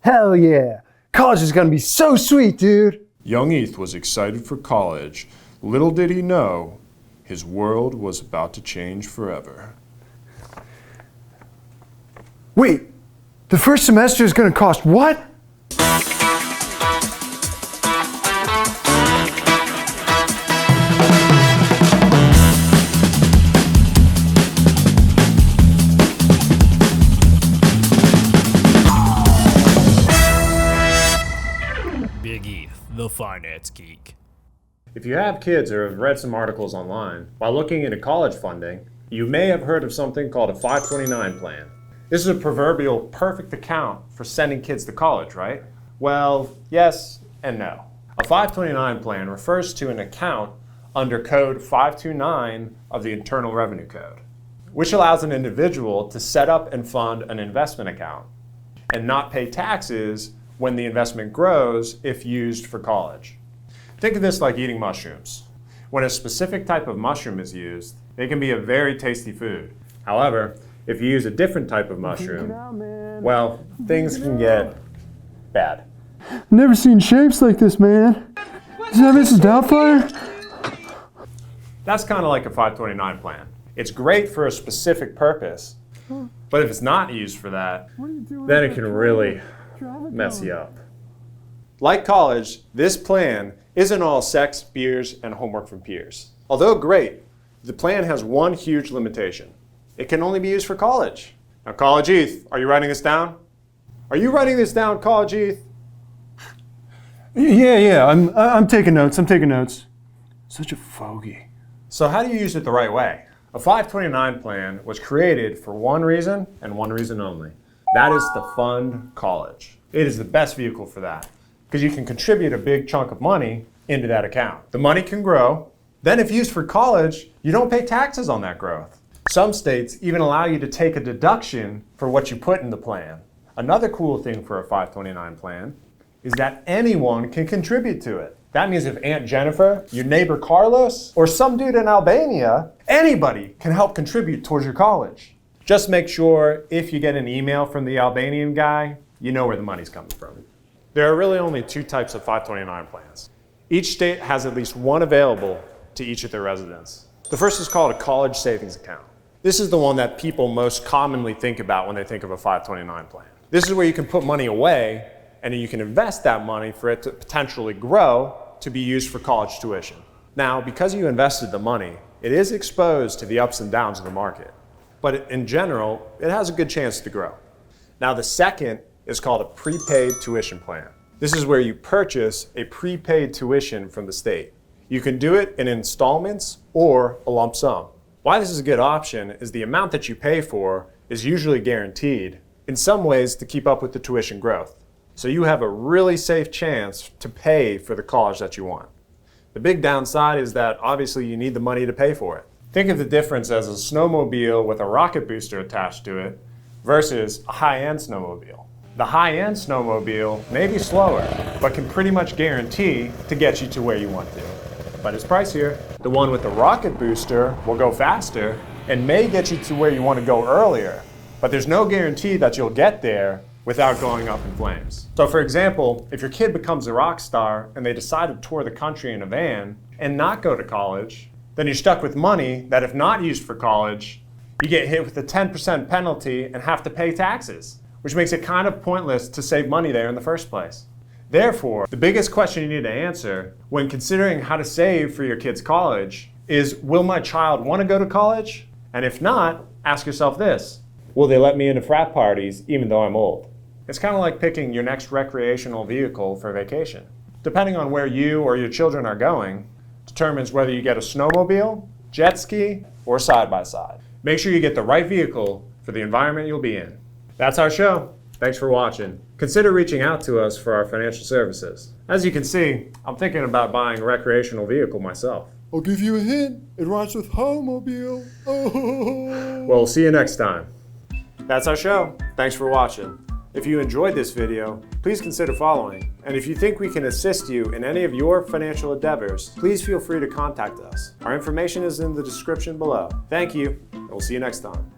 Hell yeah. College is gonna be so sweet, dude. Young Eth was excited for college. Little did he know, his world was about to change forever. Wait, the first semester is gonna cost what? Eth The Finance Geek. If you have kids or have read some articles online, while looking into college funding, you may have heard of something called a 529 plan. This is a proverbial perfect account for sending kids to college, right? Well, yes and no. A 529 plan refers to an account under Code 529 of the Internal Revenue Code, which allows an individual to set up and fund an investment account and not pay taxes when the investment grows if used for college. Think of this like eating mushrooms. When a specific type of mushroom is used, they can be a very tasty food. However, if you use a different type of mushroom, well, things can get bad. Never seen shapes like this, man. Is that Mrs. Doubtfire? That's kind of like a 529 plan. It's great for a specific purpose, but if it's not used for that, then it can really mess you up. Like college, this plan isn't all sex, beers, and homework from peers. Although great, the plan has one huge limitation. It can only be used for college. Now, College Eth, are you writing this down? Are you writing this down, College Eth? Yeah, I'm taking notes, Such a fogey. So how do you use it the right way? A 529 plan was created for one reason and one reason only. That is to fund college. It is the best vehicle for that because you can contribute a big chunk of money into that account. The money can grow. Then if used for college, you don't pay taxes on that growth. Some states even allow you to take a deduction for what you put in the plan. Another cool thing for a 529 plan is that anyone can contribute to it. That means if Aunt Jennifer, your neighbor Carlos, or some dude in Albania, anybody can help contribute towards your college. Just make sure if you get an email from the Albanian guy, you know where the money's coming from. There are really only two types of 529 plans. Each state has at least one available to each of their residents. The first is called a college savings account. This is the one that people most commonly think about when they think of a 529 plan. This is where you can put money away and you can invest that money for it to potentially grow to be used for college tuition. Now, because you invested the money, it is exposed to the ups and downs of the market. But in general, it has a good chance to grow. Now, the second is called a prepaid tuition plan. This is where you purchase a prepaid tuition from the state. You can do it in installments or a lump sum. Why this is a good option is the amount that you pay for is usually guaranteed, in some ways to keep up with the tuition growth. So you have a really safe chance to pay for the college that you want. The big downside is that obviously you need the money to pay for it. Think of the difference as a snowmobile with a rocket booster attached to it versus a high-end snowmobile. The high-end snowmobile may be slower, but can pretty much guarantee to get you to where you want to. But it's pricier. The one with the rocket booster will go faster and may get you to where you want to go earlier, but there's no guarantee that you'll get there without going up in flames. So for example, if your kid becomes a rock star and they decide to tour the country in a van and not go to college, then you're stuck with money that if not used for college, you get hit with a 10% penalty and have to pay taxes, which makes it kind of pointless to save money there in the first place. Therefore, the biggest question you need to answer when considering how to save for your kid's college is, will my child want to go to college? And if not, ask yourself this: will they let me into frat parties even though I'm old? It's kind of like picking your next recreational vehicle for vacation. Depending on where you or your children are going, determines whether you get a snowmobile, jet ski, or side-by-side. Make sure you get the right vehicle for the environment you'll be in. That's our show. Thanks for watching. Consider reaching out to us for our financial services. As you can see, I'm thinking about buying a recreational vehicle myself. I'll give you a hint. It rhymes with homobile. Oh. Well, see you next time. That's our show. Thanks for watching. If you enjoyed this video, please consider following. And if you think we can assist you in any of your financial endeavors, please feel free to contact us. Our information is in the description below. Thank you, and we'll see you next time.